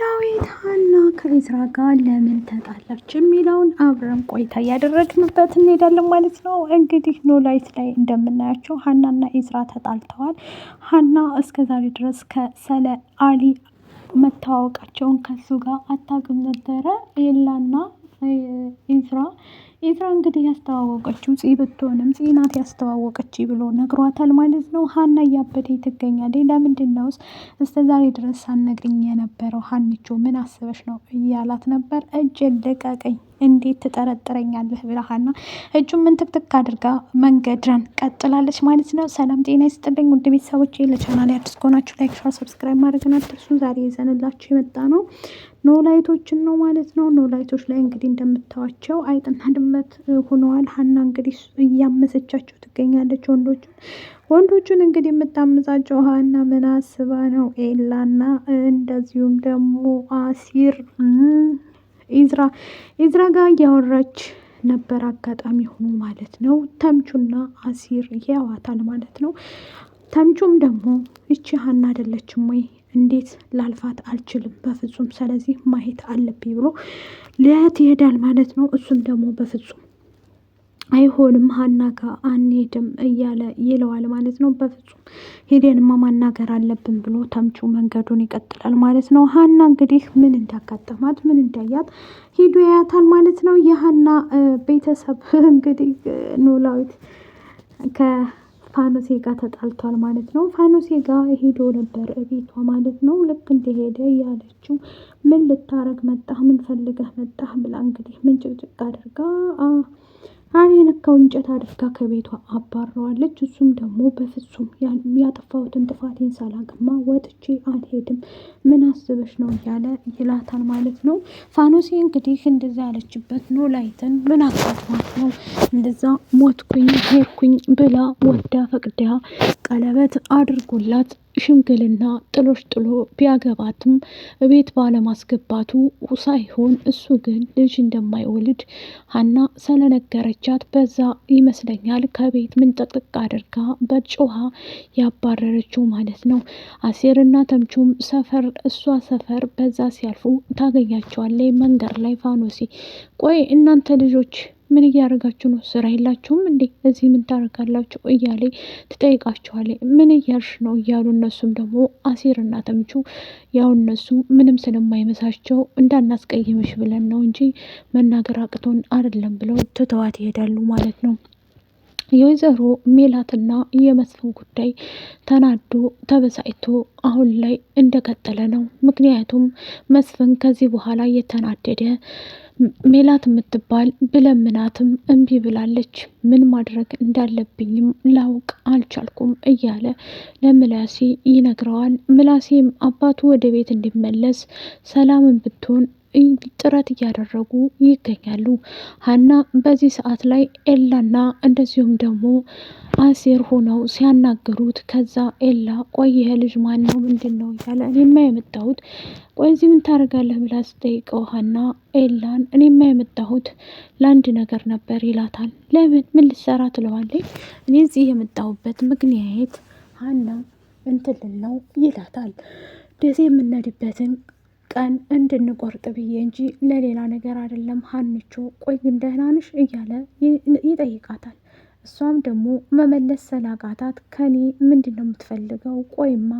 ኖላዊት ሀና ከኢዝራ ጋር ለምን ተጣላች የሚለውን አብረን ቆይታ እያደረግንበት እንሄዳለን ማለት ነው። እንግዲህ ኖላዊት ላይ እንደምናያቸው ሀናና ኢዝራ ተጣልተዋል። ሀና እስከዛሬ ድረስ ከሰለ አሊ መታወቃቸውን ከሱ ጋር አታውቅም ነበረ። ኤላና ኢዝራ እንግዲህ ያስተዋወቀችው ፂ ብትሆንም ፂ ናት ያስተዋወቀች ብሎ ነግሯታል ማለት ነው። ሀና እያበደ ትገኛለች። ለምንድን ነው እስከ ዛሬ ድረስ ሳትነግሪኝ የነበረው? ሀኒቾ ምን አስበሽ ነው እያላት ነበር። እጄን ልቀቀኝ፣ እንዴት ትጠረጥረኛለህ ብላ ሀና እጁን ምንትክትክ አድርጋ መንገድን ቀጥላለች ማለት ነው። ሰላም ጤና ይስጥልኝ ውድ ቤተሰቦች፣ ለቻናል አዲስ ከሆናችሁ ላይክ፣ ሸር፣ ሰብስክራይብ ማድረግን አትርሱ። ዛሬ ይዘንላችሁ የመጣ ነው ኖላዊቶችን ነው ማለት ነው። ኖላዊቶች ላይ እንግዲህ እንደምታዋቸው አይጥና ድመት ሆነዋል። ሀና እንግዲህ እያመሰቻቸው ትገኛለች ወንዶቹን እንግዲህ የምታመጻቸው ሀና ምን አስባ ነው? ኤላና እንደዚሁም ደግሞ አሲር ኢዝራ ጋር እያወራች ነበር። አጋጣሚ ሆኖ ማለት ነው። ተምቹና አሲር ያዋታል ማለት ነው። ተምቹም ደግሞ ይቺ ሀና አይደለችም ወይ? እንዴት ላልፋት አልችልም በፍጹም፣ ስለዚህ ማየት አለብኝ ብሎ ሊያት ይሄዳል ማለት ነው። እሱም ደግሞ በፍጹም አይሆንም ሀና ጋር አንሄድም እያለ ይለዋል ማለት ነው። በፍጹም ሄደንማ ማናገር አለብን ብሎ ተምቹ መንገዱን ይቀጥላል ማለት ነው። ሀና እንግዲህ ምን እንዳጋጠማት ምን እንዳያት ሂዱ ያያታል ማለት ነው። የሀና ቤተሰብ እንግዲህ ኖላዊት ከፋኖሴ ጋር ተጣልቷል ማለት ነው። ፋኖሴ ጋር ሄዶ ነበር ቤቷ ማለት ነው። ልክ እንደሄደ ያለችው ምን ልታረግ መጣህ? ምን ፈልገህ መጣህ? ብላ እንግዲህ ምን ጭቅጭቅ አድርጋ የነካው እንጨት አድርጋ ከቤቷ አባረዋለች። እሱም ደግሞ በፍጹም ያጠፋሁትን ጥፋቴን ሳላቅማ ወጥቼ አልሄድም፣ ምን አስበሽ ነው እያለ ይላታል ማለት ነው። ፋኖሴ እንግዲህ እንደዛ ያለችበት ኖላዊትን ምን አጋጥሟት ነው እንደዛ ሞትኩኝ ሄድኩኝ ብላ ወዳ ፈቅዳ ቀለበት አድርጎላት ሽምግልና ጥሎሽ ጥሎ ቢያገባትም ቤት ባለማስገባቱ ሳይሆን እሱ ግን ልጅ እንደማይወልድ ሀና ስለነገረቻት በዛ ይመስለኛል ከቤት ምን ጠቅጥቅ አድርጋ በጮሃ ያባረረችው ማለት ነው። አሴርና ተምቹም እሷ ሰፈር በዛ ሲያልፉ ታገኛቸዋለች መንገድ ላይ። ፋኖሴ ቆይ እናንተ ልጆች ምን እያደረጋችሁ ነው? ስራ የላችሁም እንዴ? እዚህ ምን ታደርጋላችሁ? እያለ ትጠይቃቸዋለች። ምን እያልሽ ነው እያሉ እነሱም ደግሞ አሴርና ተምቹ ያው እነሱ ምንም ስለማይመሳቸው እንዳናስቀይምሽ ብለን ነው እንጂ መናገር አቅቶን አይደለም ብለው ትተዋት ይሄዳሉ ማለት ነው። የወይዘሮ ሜላትና የመስፍን ጉዳይ ተናዶ ተበሳጭቶ አሁን ላይ እንደቀጠለ ነው። ምክንያቱም መስፍን ከዚህ በኋላ እየተናደደ ሜላት የምትባል ብለምናትም እምቢ ብላለች፣ ምን ማድረግ እንዳለብኝም ላውቅ አልቻልኩም እያለ ለምላሴ ይነግረዋል። ምላሴም አባቱ ወደ ቤት እንዲመለስ ሰላምን ብትሆን ጥረት እያደረጉ ይገኛሉ። ሀና በዚህ ሰዓት ላይ ኤላና እንደዚሁም ደግሞ አሴር ሆነው ሲያናግሩት፣ ከዛ ኤላ ቆይ ይሄ ልጅ ማን ነው ምንድን ነው እያለ እኔማ የመጣሁት ቆይ እዚህ ምን ታደርጋለህ ብላ ስጠይቀው ሀና ኤላን እኔማ የመጣሁት ለአንድ ነገር ነበር ይላታል። ለምን ምን ልትሰራ ትለዋለች። እኔ እዚህ የመጣሁበት ምክንያት ሀና እንትልን ነው ይላታል። ደሴ የምንሄድበትን ቀን እንድንቆርጥ ብዬ እንጂ ለሌላ ነገር አይደለም። ሀንቾ ቆይ ግን ደህና ነሽ እያለ ይጠይቃታል። እሷም ደግሞ መመለስ ሰላቃታት ከኔ ምንድን ነው የምትፈልገው? ቆይማ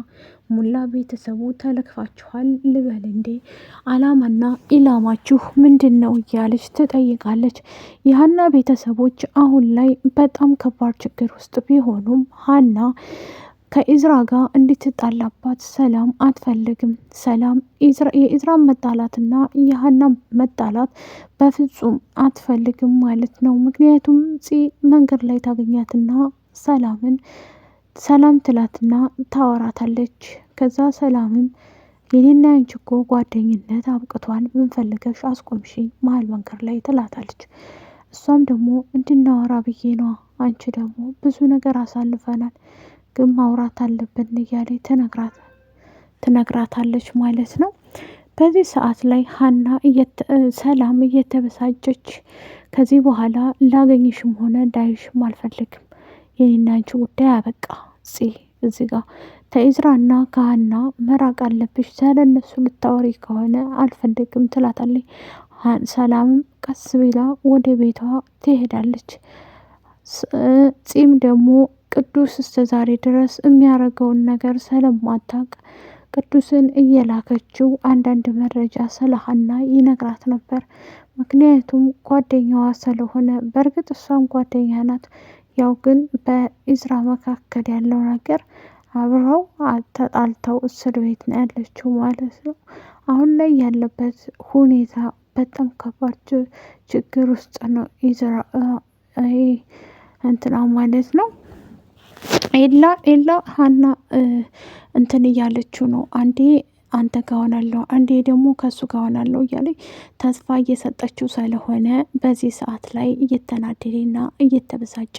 ሙላ ቤተሰቡ ተለክፋችኋል ልበል እንዴ? አላማና ኢላማችሁ ምንድን ነው እያለች ትጠይቃለች። የሀና ቤተሰቦች አሁን ላይ በጣም ከባድ ችግር ውስጥ ቢሆኑም ሀና ከኢዝራ ጋር እንድትጣላባት ሰላም አትፈልግም። ሰላም የኢዝራን መጣላትና የሀና መጣላት በፍጹም አትፈልግም ማለት ነው። ምክንያቱም መንገድ ላይ ታገኛትና ሰላም ትላትና ታወራታለች። ከዛ ሰላምም የኔና ያንቺ እኮ ጓደኝነት አብቅቷል፣ ምን ፈልገሽ አስቆምሽኝ መሀል መንገድ ላይ ትላታለች። እሷም ደግሞ እንድናወራ ብዬ ነዋ፣ አንቺ ደግሞ ብዙ ነገር አሳልፈናል ግን ማውራት አለብን እያለ ትነግራታለች ማለት ነው። በዚህ ሰዓት ላይ ሀና ሰላም እየተበሳጨች ከዚህ በኋላ ላገኝሽም ሆነ ዳይሽም አልፈልግም፣ የኔና አንቺ ጉዳይ አበቃ፣ እዚህ ጋር ከኢዝራና ከሀና መራቅ አለብሽ፣ ስለነሱ ልታወሪ ከሆነ አልፈልግም ትላታለች። ሰላምም ቀስ ብላ ወደ ቤቷ ትሄዳለች። ጺም ደግሞ ቅዱስ እስከ ዛሬ ድረስ የሚያደርገውን ነገር ስለማታውቅ ቅዱስን እየላከችው አንዳንድ መረጃ ስለ ሀና ይነግራት ነበር። ምክንያቱም ጓደኛዋ ስለሆነ፣ በእርግጥ እሷም ጓደኛ ናት። ያው ግን በኢዝራ መካከል ያለው ነገር አብረው ተጣልተው እስር ቤት ነው ያለችው ማለት ነው። አሁን ላይ ያለበት ሁኔታ በጣም ከባድ ችግር ውስጥ ነው ኢዝራ እንትና ማለት ነው። ኤላ ሀና እንትን እያለችው ነው። አንዴ አንተ ጋር ሆናለሁ፣ አንዴ ደግሞ ከሱ ጋር ሆናለሁ እያለ ተስፋ እየሰጠችው ስለሆነ በዚህ ሰዓት ላይ እየተናደደና እየተበሳጨ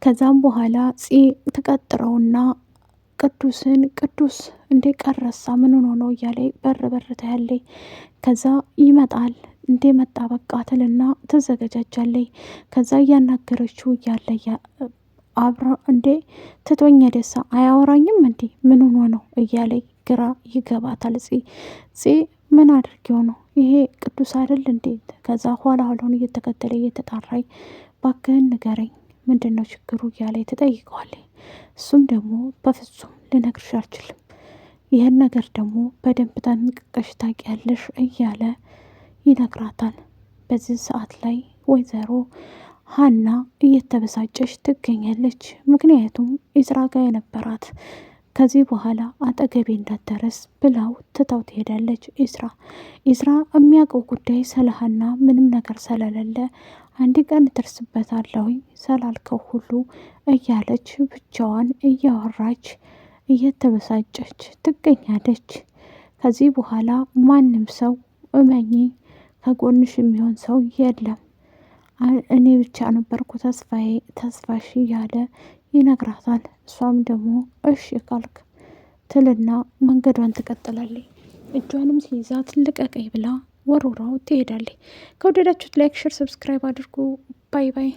ከዛም በኋላ ትቀጥረውና ቅዱስን ቅዱስ እንዴ ቀረሳ ምን ሆኖ ነው እያለ በር ታያለይ። ከዛ ይመጣል እንዴ መጣ በቃ ትልና ትዘገጃጃለይ። ከዛ እያናገረችው እያለ አብረ እንዴ ትቶኝ ደሳ አያወራኝም እንዴ ምን ሆኖ ነው እያለይ ግራ ይገባታል። ምን አድርጌው ነው ይሄ ቅዱስ አይደል እንዴ? ከዛ ኋላ ኋላውን እየተከተለ እየተጣራኝ ባክህን ንገረኝ ምንድን ነው ችግሩ እያለ ትጠይቀዋለች። እሱም ደግሞ በፍጹም ልነግርሽ አልችልም፣ ይህን ነገር ደግሞ በደንብ ጠንቅቀሽ ታውቂያለሽ እያለ ይነግራታል። በዚህ ሰዓት ላይ ወይዘሮ ሀና እየተበሳጨች ትገኛለች። ምክንያቱም ኢዝራ ጋ የነበራት ከዚህ በኋላ አጠገቤ እንዳትደርስ ብላው ትታው ትሄዳለች። ኢዝራ የሚያውቀው ጉዳይ ስለ ሀና ምንም ነገር ስለሌለ አንድ ቀን እደርስበታለሁኝ ስላልከው ሁሉ እያለች ብቻዋን እያወራች እየተበሳጨች ትገኛለች። ከዚህ በኋላ ማንም ሰው እመኚ ከጎንሽ የሚሆን ሰው የለም፣ እኔ ብቻ ነበርኩ ተስፋሽ እያለ ይነግራታል። እሷም ደግሞ እሺ ካልክ ትልና መንገዷን ትቀጥላለች። እጇንም ሲይዛት ልቀቀኝ ብላ ወርውራው ትሄዳለች። ከወደዳችሁት ላይክ፣ ሼር፣ ሰብስክራይብ አድርጉ። ባይ ባይ።